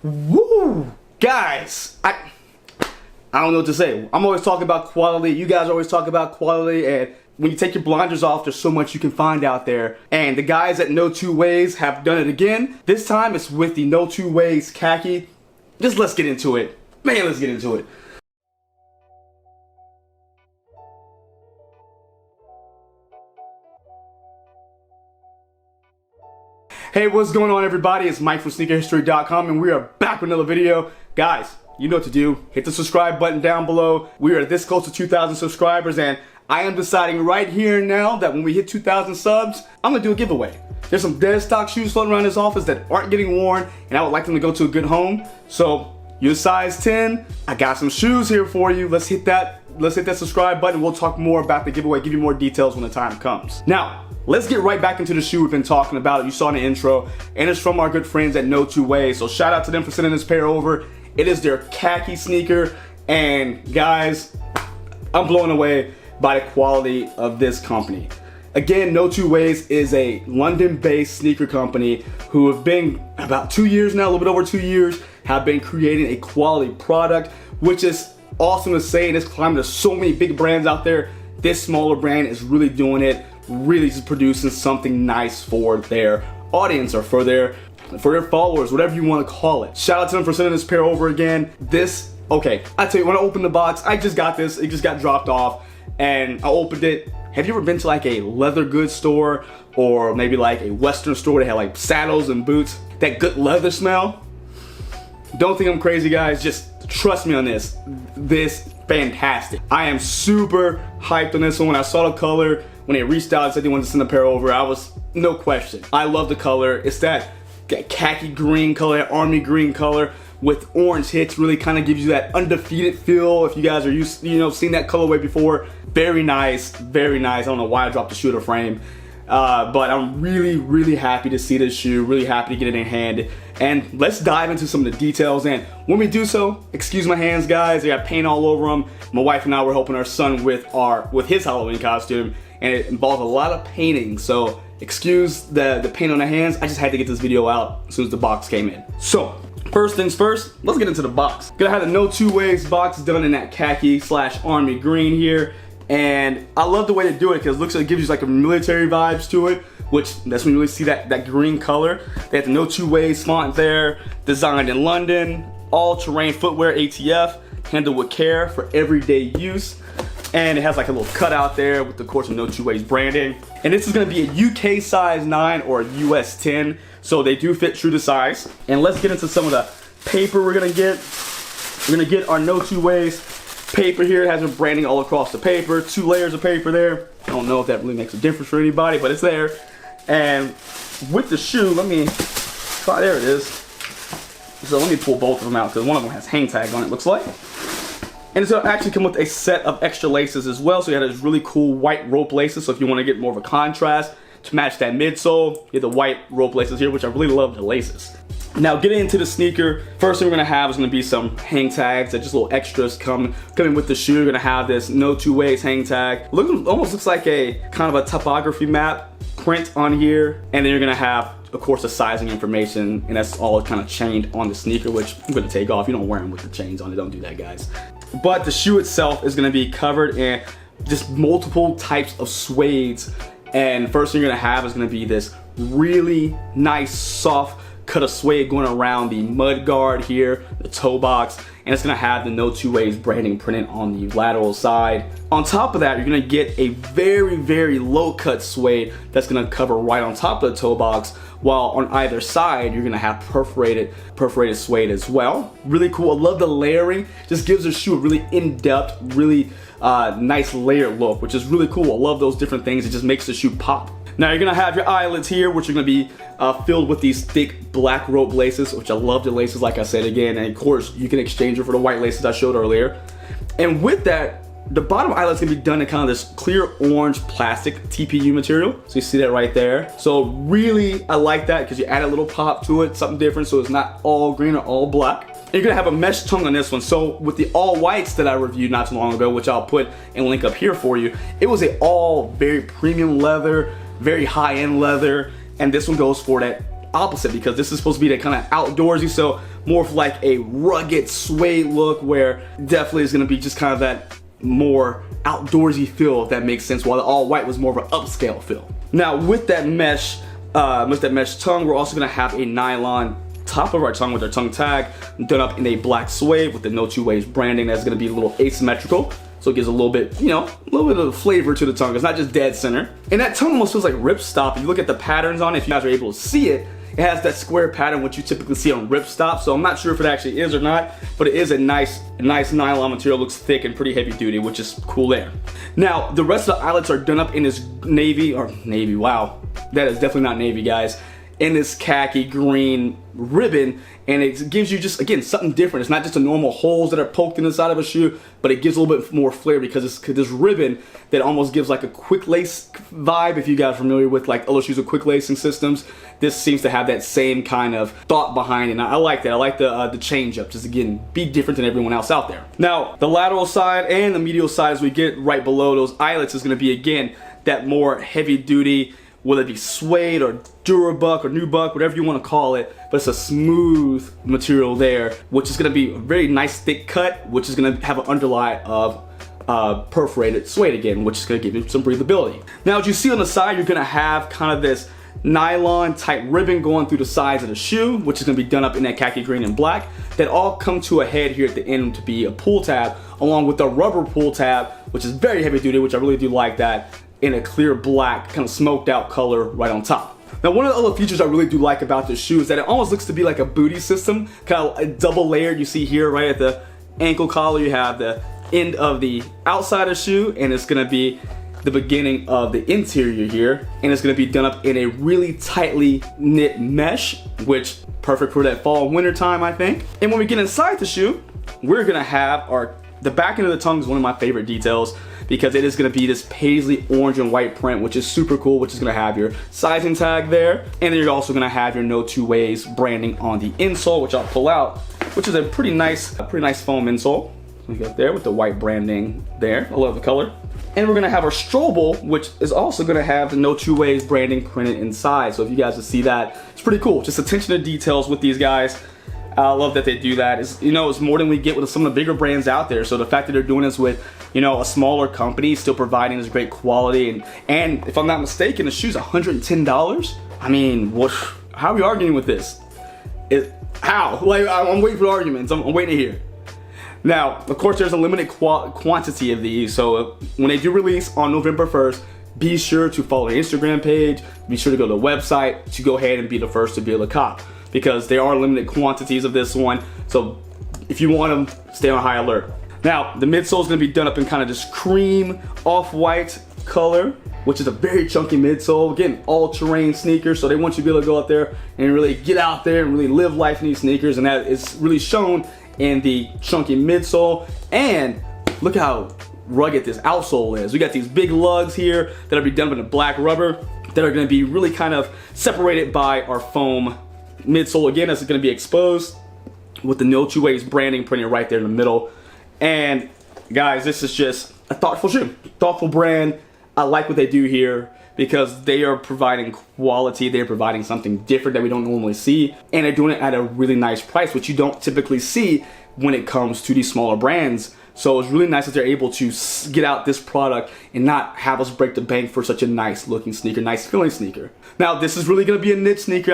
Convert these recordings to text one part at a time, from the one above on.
Woo! Guys, I don't know what to say. I'm always talking about quality. You guys always talk about quality, and when you take your blinders off, there's so much you can find out there. And the guys at Notwoways have done it again. This time it's with the Notwoways Kaki. Just let's get into it. Man, let's get into it. Hey, what's going on, everybody? It's Mike from sneakerhistory.com, and we are back with another video. Guys, you know what to do. Hit the subscribe button down below. We are this close to 2,000 subscribers, and I am deciding right here and now that when we hit 2,000 subs, I'm gonna do a giveaway. There's some dead stock shoes floating around this office that aren't getting worn, and I would like them to go to a good home. So, you're size 10. I got some shoes here for you. Let's hit that subscribe button. We'll talk more about the giveaway, give you more details when the time comes. Now, let's get right back into the shoe we've been talking about. You saw in the intro, and it's from our good friends at Notwoways. So shout out to them for sending this pair over. It is their Kaki sneaker, and guys, I'm blown away by the quality of this company. Again, Notwoways is a London-based sneaker company who have been about 2 years now, a little bit over 2 years, have been creating a quality product, which is awesome to say in this climate. There's so many big brands out there. This smaller brand is really doing it, really just producing something nice for their audience or for their followers, whatever you want to call it. Shout out to them for sending this pair over again. Okay, I tell you, when I opened the box, I just got this. It just got dropped off, and I opened it. Have you ever been to like a leather goods store or maybe like a Western store that had like saddles and boots? That good leather smell? Don't think I'm crazy, guys. Just trust me on this. This fantastic. I am super hyped on this one. When I saw the color, when they reached out and said they wanted to send a pair over, I was no question. I love the color. It's that khaki green color, that army green color with orange hits. Really kind of gives you that undefeated feel. If you guys are used, seen that colorway before, very nice, very nice. I don't know why I dropped the shoe to frame. But I'm really happy to see this shoe, really happy to get it in hand. And let's dive into some of the details. And when we do so, excuse my hands, guys, they got paint all over them. My wife and I were helping our son with his Halloween costume, and it involved a lot of painting. So excuse the paint on the hands. I just had to get this video out as soon as the box came in. So first things first, let's get into the box. Gonna have the Notwoways box done in that khaki/army green here. And I love the way they do it because it looks like it gives you like a military vibes to it, which that's when you really see that green color. They have the Notwoways font there, designed in London, all-terrain footwear ATF, handled with care for everyday use. And it has like a little cutout there with the, of course, Notwoways branding. And this is gonna be a UK size 9 or a US 10, so they do fit true to size. And let's get into some of the paper we're gonna get. We're gonna get our Notwoways paper here. It has their branding all across the paper. 2 layers of paper there. I don't know if that really makes a difference for anybody, but it's there. And with the shoe, let me try, there it is. So let me pull both of them out because one of them has hang tag on it, looks like. And it's gonna actually come with a set of extra laces as well. So you have these really cool white rope laces. So if you want to get more of a contrast to match that midsole, you have the white rope laces here, which I really love the laces. Now getting into the sneaker, first thing we're gonna have is gonna be some hang tags that just little extras coming with the shoe. You're gonna have this Notwoways hang tag. Almost looks like a kind of a topography map print on here. And then you're gonna have, of course, the sizing information, and that's all kind of chained on the sneaker, which I'm gonna take off. You don't wear them with the chains on it, don't do that, guys. But the shoe itself is gonna be covered in just multiple types of suedes. And first thing you're gonna have is gonna be this really nice, soft cut of suede going around the mud guard here, the toe box, and it's gonna have the Notwoways branding printed on the lateral side. On top of that, you're gonna get a very low cut suede that's gonna cover right on top of the toe box, while on either side you're gonna have perforated suede as well. Really cool. I love the layering. Just gives the shoe a really in-depth, really nice layered look, which is really cool. I love those different things. It just makes the shoe pop. Now you're gonna have your eyelets here, which are gonna be filled with these thick black rope laces, which I love the laces, like I said again, and of course you can exchange it for the white laces I showed earlier. And with that, the bottom eyelet's gonna be done in kind of this clear orange plastic TPU material. So you see that right there. So really, I like that because you add a little pop to it, something different, so it's not all green or all black. And you're gonna have a mesh tongue on this one. So with the all whites that I reviewed not too long ago, which I'll put and link up here for you, it was a all very premium leather, very high-end leather, and this one goes for that opposite because this is supposed to be that kind of outdoorsy. So more of like a rugged suede look, where definitely is gonna be just kind of that more outdoorsy feel, if that makes sense, while the all white was more of an upscale feel. Now with that mesh tongue, we're also gonna have a nylon top of our tongue with our tongue tag done up in a black suede with the Notwoways branding. That's gonna be a little asymmetrical, so it gives a little bit, you know, a little bit of flavor to the tongue. It's not just dead center. And that tongue almost feels like ripstop. If you look at the patterns on it, if you guys are able to see it, it has that square pattern which you typically see on ripstop. So I'm not sure if it actually is or not, but it is a nice nylon material. Looks thick and pretty heavy duty, which is cool there. Now the rest of the eyelets are done up in this navy, wow, that is definitely not navy, guys, in this khaki green ribbon, and it gives you just, again, something different. It's not just the normal holes that are poked in the side of a shoe, but it gives a little bit more flair because it's this ribbon that almost gives like a quick lace vibe. If you guys are familiar with like other shoes with quick lacing systems, this seems to have that same kind of thought behind it. And I like that. I like the change up, just again, be different than everyone else out there. Now the lateral side and the medial side, as we get right below those eyelets, is going to be again that more heavy duty, whether it be suede or Durabuck or Nubuck, whatever you want to call it, but it's a smooth material there, which is going to be a very nice thick cut, which is going to have an underlie of perforated suede again, which is going to give you some breathability. Now as you see on the side, you're going to have kind of this nylon type ribbon going through the sides of the shoe, which is going to be done up in that khaki green and black, that all come to a head here at the end to be a pull tab, along with the rubber pull tab, which is very heavy duty, which I really do like that, in a clear black, kind of smoked out color right on top. Now one of the other features I really do like about this shoe is that it almost looks to be like a booty system, kind of a double layered. You see here right at the ankle collar, you have the end of the outside of the shoe, and it's gonna be the beginning of the interior here, and it's gonna be done up in a really tightly knit mesh, which perfect for that fall and winter time, I think. And when we get inside the shoe, we're gonna have the back end of the tongue is one of my favorite details, because it is going to be this paisley orange and white print, which is super cool, which is going to have your sizing tag there, and then you're also going to have your Notwoways branding on the insole, which I'll pull out, which is a pretty nice foam insole. We got there with the white branding there. I love the color. And we're going to have our Strobel, which is also going to have the Notwoways branding printed inside. So if you guys will see that, it's pretty cool. Just attention to details with these guys. I love that they do that. It's, you know, it's more than we get with some of the bigger brands out there. So the fact that they're doing this with, you know, a smaller company, still providing this great quality, and if I'm not mistaken, the shoe's $110. I mean, what? How are we arguing with this? How? Like, I'm waiting for arguments. I'm waiting to hear. Now, of course, there's a limited quantity of these. So when they do release on November 1st, be sure to follow their Instagram page. Be sure to go to the website to go ahead and be the first to be able to cop, because there are limited quantities of this one. So if you want them, stay on high alert. Now, the midsole is going to be done up in kind of this cream off-white color, which is a very chunky midsole. Again, all-terrain sneakers, so they want you to be able to go out there and really get out there and really live life in these sneakers, and that is really shown in the chunky midsole. And look how rugged this outsole is. We got these big lugs here that'll be done with a black rubber that are going to be really kind of separated by our foam midsole. Again, this is going to be exposed with the Notwoways branding printed right there in the middle. And guys, this is just a thoughtful shoe, thoughtful brand. I like what they do here because they are providing quality. They're providing something different that we don't normally see, and they're doing it at a really nice price, which you don't typically see when it comes to these smaller brands. So it's really nice that they're able to get out this product and not have us break the bank for such a nice looking sneaker, nice feeling sneaker. Now this is really going to be a niche sneaker.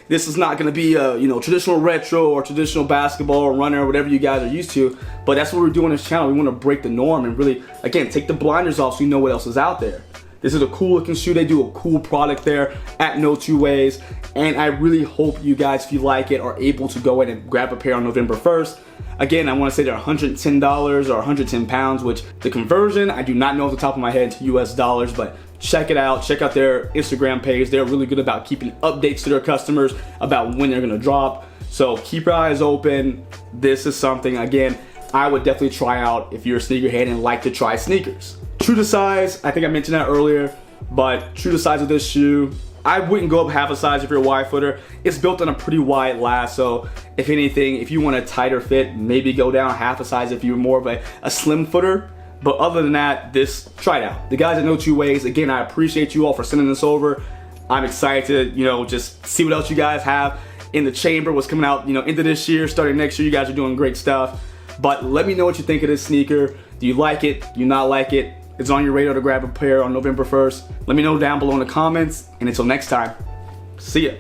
This is not going to be a, you know, traditional retro or traditional basketball or runner or whatever you guys are used to. But that's what we're doing on this channel. We want to break the norm and really, again, take the blinders off so you know what else is out there. This is a cool looking shoe. They do a cool product there at Notwoways, and I really hope you guys, if you like it, are able to go in and grab a pair on November 1st. Again, I want to say they're $110 or 110 pounds, which the conversion, I do not know off the top of my head to US dollars, but check it out. Check out their Instagram page. They're really good about keeping updates to their customers about when they're going to drop. So keep your eyes open. This is something, again, I would definitely try out if you're a sneakerhead and like to try sneakers. True to size, I think I mentioned that earlier, but true to size of this shoe, I wouldn't go up half a size if you're a wide footer. It's built on a pretty wide last, so if anything, if you want a tighter fit, maybe go down half a size if you're more of a slim footer. But other than that, try it out. The guys at Notwoways, again, I appreciate you all for sending this over. I'm excited to, you know, just see what else you guys have. in the chamber, what's coming out, you know, into this year, starting next year. You guys are doing great stuff. But let me know what you think of this sneaker. Do you like it? Do you not like it? It's on your radar to grab a pair on November 1st. Let me know down below in the comments. And until next time, see ya.